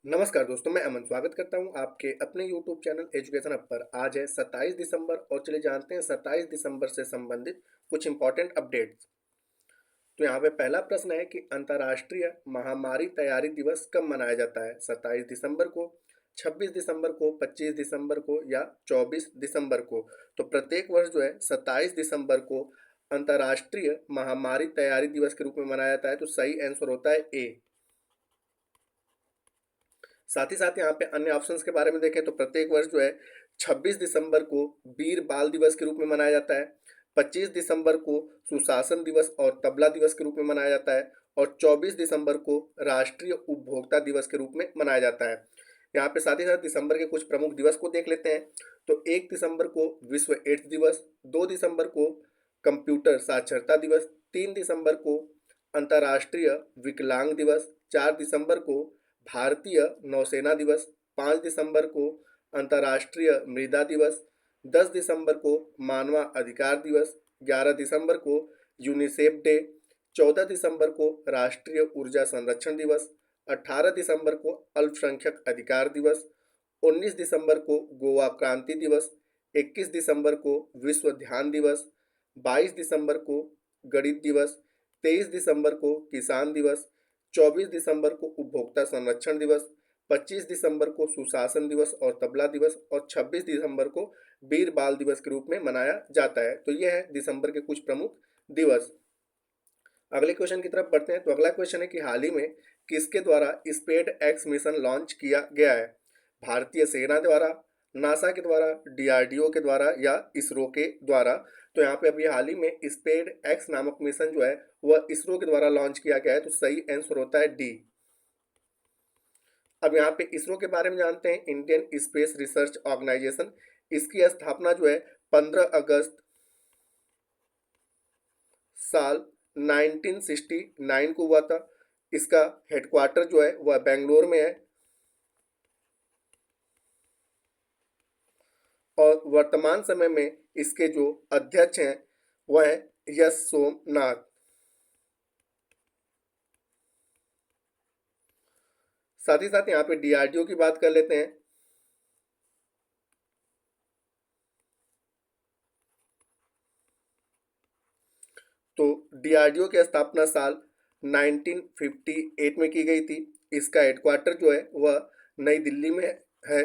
नमस्कार दोस्तों, मैं अमन स्वागत करता हूं आपके अपने YouTube चैनल एजुकेशन हब पर। आज है 27 दिसंबर और चलिए जानते हैं 27 दिसंबर से संबंधित कुछ इंपॉर्टेंट अपडेट्स। तो यहाँ पे पहला प्रश्न है कि अंतर्राष्ट्रीय महामारी तैयारी दिवस कब मनाया जाता है? 27 दिसंबर को, 26 दिसंबर को, 25 दिसंबर को या 24 दिसंबर को? तो प्रत्येक वर्ष जो है 27 दिसंबर को अंतर्राष्ट्रीय महामारी तैयारी दिवस के रूप में मनाया जाता है। तो सही आंसर होता है ए। साथ ही साथ यहाँ पे अन्य ऑप्शंस के बारे में देखें तो प्रत्येक वर्ष जो है 26 दिसंबर को वीर बाल दिवस के रूप में मनाया जाता है, 25 दिसंबर को सुशासन दिवस और तबला दिवस के रूप में मनाया जाता है और 24 दिसंबर को राष्ट्रीय उपभोक्ता दिवस के रूप में मनाया जाता है। यहाँ पे साथ ही साथ दिसंबर के कुछ प्रमुख दिवस को देख लेते हैं। तो 1 दिसंबर को विश्व एड्स दिवस, 2 दिसंबर को कंप्यूटर साक्षरता दिवस, 3 दिसंबर को अंतर्राष्ट्रीय विकलांग दिवस, 4 दिसंबर को भारतीय नौसेना दिवस, 5 दिसंबर को अंतर्राष्ट्रीय मृदा दिवस, 10 दिसंबर को मानवाधिकार दिवस, 11 दिसंबर को यूनिसेफ डे, 14 दिसंबर को राष्ट्रीय ऊर्जा संरक्षण दिवस, 18 दिसंबर को अल्पसंख्यक अधिकार दिवस, 19 दिसंबर को गोवा क्रांति दिवस, 21 दिसंबर को विश्व ध्यान दिवस, 22 दिसंबर को गणित दिवस, 23 दिसंबर को किसान दिवस, 24 दिसंबर को उपभोक्ता संरक्षण दिवस, 25 दिसंबर को सुशासन दिवस और तबला दिवस और 26 दिसंबर को वीर बाल दिवस के रूप में मनाया जाता है। तो यह है दिसंबर के कुछ प्रमुख दिवस। अगले क्वेश्चन की तरफ बढ़ते हैं। तो अगला क्वेश्चन है कि हाल ही में किसके द्वारा स्पेड एक्स मिशन लॉन्च किया गया है? भारतीय सेना द्वारा, नासा के द्वारा, डीआरडीओ के द्वारा या इसरो के द्वारा? तो यहाँ पे अभी हाल ही में स्पेड एक्स नामक मिशन जो है वह इसरो के द्वारा लॉन्च किया गया है। तो सही आंसर होता है डी। अब यहाँ पे इसरो के बारे में जानते हैं। इंडियन स्पेस रिसर्च ऑर्गेनाइजेशन, इसकी स्थापना जो है 15 अगस्त साल 1969 को हुआ था। इसका हेडक्वार्टर जो है वह बेंगलोर में है और वर्तमान समय में इसके जो अध्यक्ष हैं वह है यश सोमनाथ। साथ ही साथ यहाँ पे डीआरडीओ की बात कर लेते हैं। तो डीआरडीओ की स्थापना साल 1958 में की गई थी। इसका हेडक्वार्टर जो है वह नई दिल्ली में है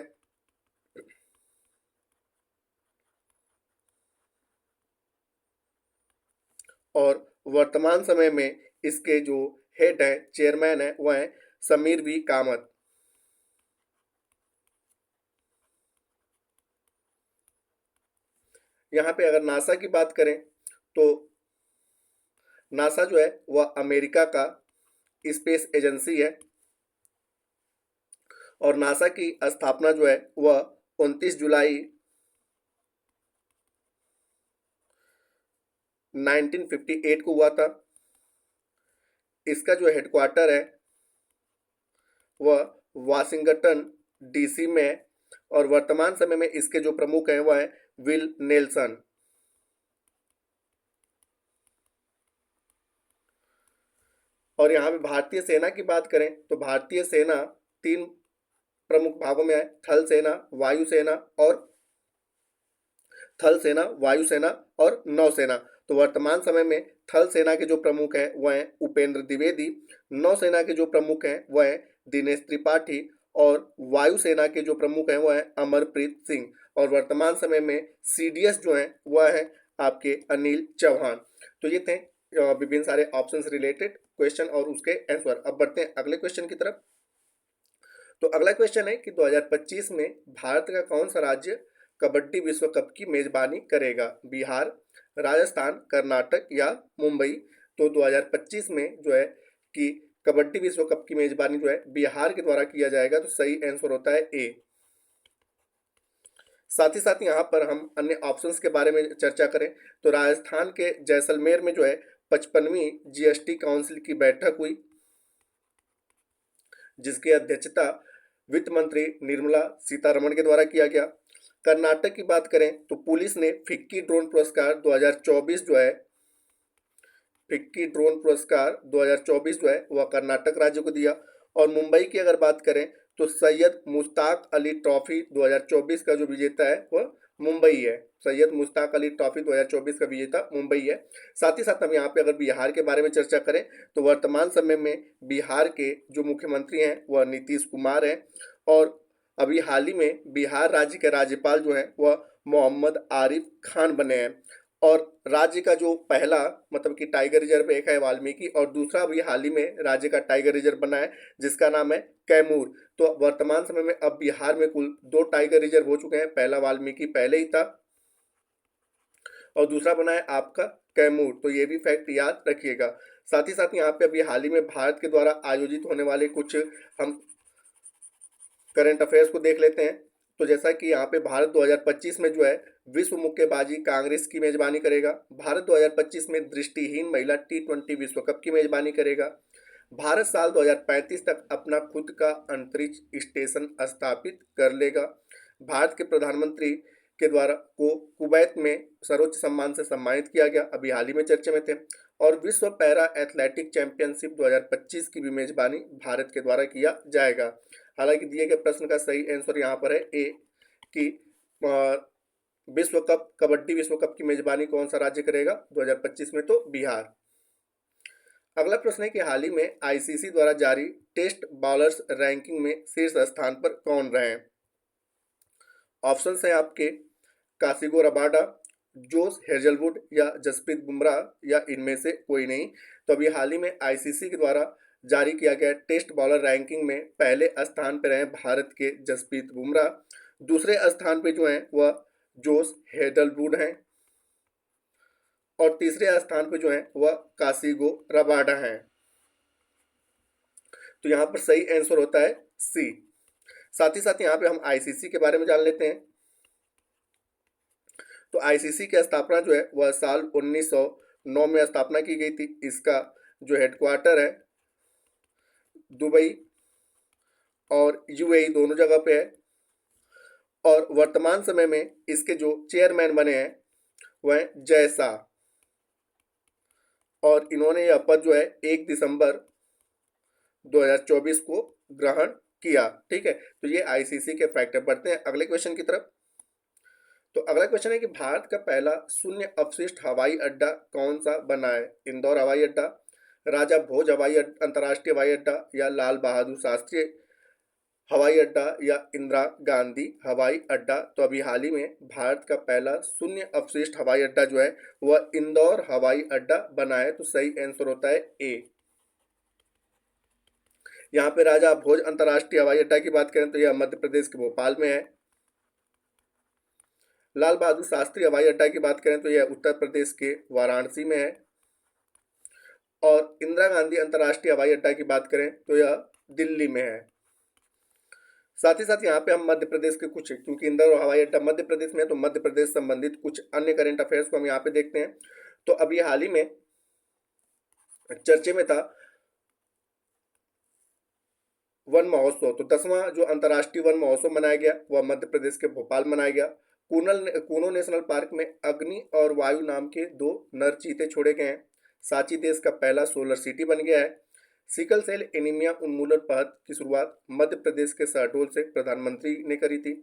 और वर्तमान समय में इसके जो हेड हैं, चेयरमैन है, वह है समीर वी कामत। यहाँ पे अगर नासा की बात करें तो नासा जो है वह अमेरिका का स्पेस एजेंसी है और नासा की स्थापना जो है वह 29 जुलाई 1958 को हुआ था। इसका जो हेडक्वार्टर है वह वाशिंगटन डीसी में है और वर्तमान समय में इसके जो प्रमुख हैं वह है विल नेल्सन। और यहाँ पे भारतीय सेना की बात करें तो भारतीय सेना तीन प्रमुख भागों में है, थल सेना, वायुसेना और थल सेना, वायुसेना और नौसेना। तो वर्तमान समय में थल सेना के जो प्रमुख हैं वह हैं उपेंद्र द्विवेदी, नौसेना के जो प्रमुख हैं वह हैं दिनेश त्रिपाठी और वायुसेना के जो प्रमुख हैं वह हैं अमरप्रीत सिंह और वर्तमान समय में सीडीएस जो हैं वह हैं आपके अनिल चौहान। तो ये थे विभिन्न सारे ऑप्शंस रिलेटेड क्वेश्चन और उसके आंसर। अब बढ़ते हैं अगले क्वेश्चन की तरफ। तो अगला क्वेश्चन है कि 2025 में भारत का कौन सा राज्य कबड्डी विश्व कप की मेजबानी करेगा? बिहार, राजस्थान, कर्नाटक या मुंबई? तो 2025 में जो है कि कबड्डी विश्व कप की मेजबानी जो है बिहार के द्वारा किया जाएगा। तो सही आंसर होता है ए। साथ ही साथ यहाँ पर हम अन्य ऑप्शंस के बारे में चर्चा करें तो राजस्थान के जैसलमेर में जो है 55वीं जीएसटी काउंसिल की बैठक हुई जिसकी अध्यक्षता वित्त मंत्री निर्मला सीतारमण के द्वारा किया गया। कर्नाटक की बात करें तो पुलिस ने फिक्की ड्रोन पुरस्कार 2024 जो है फिक्की ड्रोन पुरस्कार 2024 जो है वह कर्नाटक राज्य को दिया। और मुंबई की अगर बात करें तो सैयद मुश्ताक अली ट्रॉफी 2024 का जो विजेता है वह मुंबई है। सैयद मुश्ताक अली ट्रॉफी 2024 का विजेता मुंबई है। साथ ही साथ हम यहाँ पे अगर बिहार के बारे में चर्चा करें तो वर्तमान समय में बिहार के जो मुख्यमंत्री हैं वह नीतीश कुमार हैं, और अभी हाल ही में बिहार राज्य के राज्यपाल जो हैं वह मोहम्मद आरिफ खान बने हैं। और राज्य का जो पहला मतलब कि टाइगर रिजर्व एक है वाल्मीकि, और दूसरा अभी हाल ही में राज्य का टाइगर रिजर्व बना है जिसका नाम है कैमूर। तो वर्तमान समय में अब बिहार में कुल 2 टाइगर रिजर्व हो चुके हैं। पहला वाल्मीकि पहले ही था और दूसरा बना है आपका कैमूर। तो ये भी फैक्ट याद रखिएगा। साथ ही साथ यहाँ पे अभी हाल ही में भारत के द्वारा आयोजित होने वाले कुछ हम करंट अफेयर्स को देख लेते हैं। तो जैसा कि यहाँ पे भारत 2025 में जो है विश्व मुक्केबाजी कांग्रेस की मेजबानी करेगा। भारत 2025 में दृष्टिहीन महिला T20 विश्व कप की मेजबानी करेगा। भारत साल 2035 तक अपना खुद का अंतरिक्ष स्टेशन स्थापित कर लेगा। भारत के प्रधानमंत्री के द्वारा को कुवैत में सर्वोच्च सम्मान से सम्मानित किया गया, अभी हाल ही में चर्चा में थे। और विश्व पैरा एथलेटिक चैंपियनशिप 2025 की भी मेजबानी भारत के द्वारा किया जाएगा। हालांकि दिए गए प्रश्न का सही आंसर यहाँ पर है ए कि विश्व कप कबड्डी विश्व कप की मेजबानी कौन सा राज्य करेगा 2025 में, तो बिहार। अगला प्रश्न है कि हाल ही में आईसीसी द्वारा जारी टेस्ट बॉलर्स रैंकिंग में शीर्ष स्थान पर कौन रहे हैं। ऑप्शंस हैं आपके कासिगो रबाडा, जोस हेजलवुड या जसप्रीत बुमराह या इनमें से कोई नहीं। तो अभी हाल ही में आईसीसी के द्वारा जारी किया गया टेस्ट बॉलर रैंकिंग में पहले स्थान पर रहे भारत के जसप्रीत बुमराह, दूसरे स्थान पर जो हैं वह जोस हेजलवुड हैं, और तीसरे स्थान पर जो है वह कासिगो रबाडा हैं। तो यहाँ पर सही आंसर होता है सी। साथ ही साथ यहाँ पे हम आईसीसी के बारे में जान लेते हैं। तो आईसीसी की स्थापना जो है वह साल 1909 में स्थापना की गई थी। इसका जो हेडक्वार्टर है दुबई और यूएई दोनों जगह पे है, और वर्तमान समय में इसके जो चेयरमैन बने हैं वह जय शाह, और इन्होंने यह पद जो है 1 दिसंबर 2024 को ग्रहण किया। ठीक है, तो ये आईसीसी के फैक्ट है। बढ़ते हैं अगले क्वेश्चन की तरफ। तो अगला क्वेश्चन है कि भारत का पहला शून्य अपशिष्ट हवाई अड्डा कौन सा बना है। इंदौर हवाई अड्डा, राजा भोज अंतर्राष्ट्रीय हवाई अड्डा, या लाल बहादुर शास्त्री हवाई अड्डा, या इंदिरा गांधी हवाई अड्डा। तो अभी हाल ही में भारत का पहला शून्य अपशिष्ट हवाई अड्डा जो है वह इंदौर हवाई अड्डा बना है। तो सही आंसर होता है ए। यहाँ पे राजा भोज अंतर्राष्ट्रीय हवाई अड्डा की बात करें तो यह मध्य प्रदेश के भोपाल में है। लाल बहादुर शास्त्री हवाई अड्डा की बात करें तो यह उत्तर प्रदेश के वाराणसी में है। और इंदिरा गांधी अंतर्राष्ट्रीय हवाई अड्डा की बात करें तो यह दिल्ली में है। साथ ही साथ यहाँ पे हम मध्य प्रदेश के कुछ, क्योंकि इंदौर हवाई अड्डा मध्य प्रदेश में है तो मध्य प्रदेश संबंधित कुछ अन्य करंट अफेयर्स को हम यहाँ पे देखते हैं। तो अभी हाल ही में चर्चे में था वन महोत्सव। तो 10वां जो अंतर्राष्ट्रीय वन महोत्सव मनाया गया वह मध्य प्रदेश के भोपाल मनाया गया। कूनो नेशनल पार्क में अग्नि और वायु नाम के 2 नर चीते छोड़े गए हैं। सांची देश का पहला सोलर सिटी बन गया है। सिकल सेल एनीमिया उन्मूलन पहल की शुरुआत मध्य प्रदेश के शहडोल से प्रधानमंत्री ने करी थी।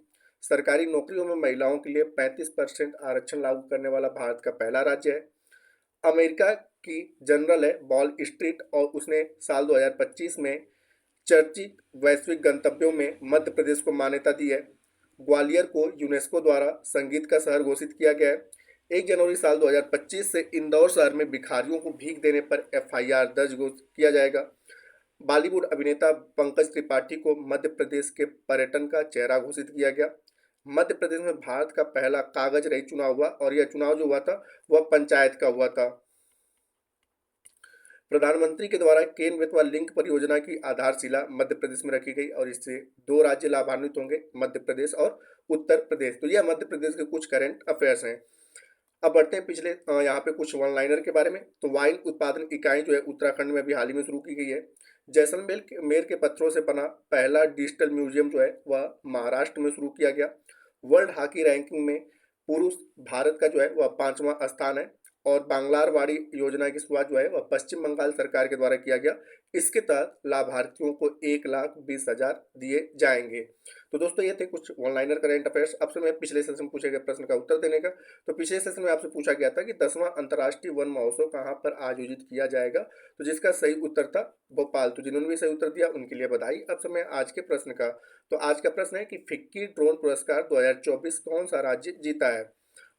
सरकारी नौकरियों में महिलाओं के लिए 35% आरक्षण लागू करने वाला भारत का पहला राज्य है। अमेरिका की जनरल है वॉल स्ट्रीट, और उसने साल 2025 में चर्चित वैश्विक गंतव्यों में मध्य प्रदेश को मान्यता दी है। ग्वालियर को यूनेस्को द्वारा संगीत का शहर घोषित किया गया है। 1 जनवरी साल 2025 से इंदौर शहर में भिखारियों को भीख देने पर एफआईआर दर्ज किया जाएगा। बॉलीवुड अभिनेता पंकज त्रिपाठी को मध्य प्रदेश के पर्यटन का चेहरा घोषित किया गया। मध्य प्रदेश में भारत का पहला कागज रहित चुनाव हुआ, और यह चुनाव जो हुआ था वह पंचायत का हुआ था। प्रधानमंत्री के द्वारा केन बेतवा लिंक परियोजना की आधारशिला मध्य प्रदेश में रखी गई, और इससे 2 राज्य लाभान्वित होंगे, मध्य प्रदेश और उत्तर प्रदेश। तो यह मध्य प्रदेश के कुछ करंट अफेयर्स हैं। अब बढ़ते हैं पिछले यहाँ पे कुछ वन लाइनर के बारे में। तो वाइन उत्पादन इकाई जो है उत्तराखंड में अभी हाल ही में शुरू की गई है। जैसलमेर के पत्थरों से बना पहला डिजिटल म्यूजियम जो है वह महाराष्ट्र में शुरू किया गया। वर्ल्ड हॉकी रैंकिंग में पुरुष भारत का जो है वह 5वां स्थान है, और बांग्लारवाड़ी योजना की शुरुआत जो है वह पश्चिम बंगाल सरकार के द्वारा किया गया। इसके तहत लाभार्थियों को 1,20,000 दिए जाएंगे। तो दोस्तों ये थे कुछ ऑनलाइनर करंट अफेयर्स। आपसे मैं पिछले सेशन में पूछे गए प्रश्न का उत्तर देने का। तो पिछले सेशन में आपसे पूछा गया था कि 10वां अंतर्राष्ट्रीय वन महोत्सव कहाँ पर आयोजित किया जाएगा, तो जिसका सही उत्तर था भोपाल। तो जिन्होंने भी सही उत्तर दिया उनके लिए बधाई। अब समय आज के प्रश्न का। तो आज का प्रश्न है कि फिक्की ड्रोन पुरस्कार 2024 कौन सा राज्य जीता है।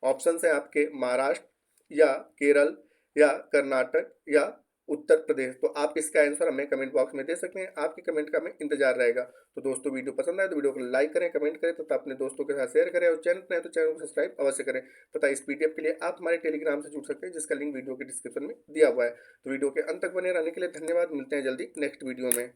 ऑप्शन है आपके महाराष्ट्र या केरल या कर्नाटक या उत्तर प्रदेश। तो आप इसका आंसर हमें कमेंट बॉक्स में दे सकते हैं। आपके कमेंट का हमें इंतजार रहेगा। तो दोस्तों वीडियो पसंद आए तो वीडियो को लाइक करें, कमेंट करें तथा अपने दोस्तों के साथ शेयर करें और चैनल पर नए तो चैनल को सब्सक्राइब अवश्य करें तथा इस पीडीएफ के लिए आप हमारे टेलीग्राम से जुड़ सकते हैं जिसका लिंक वीडियो के डिस्क्रिप्शन में दिया हुआ है। तो वीडियो के अंत तक बने रहने के लिए धन्यवाद। मिलते हैं जल्दी नेक्स्ट वीडियो में।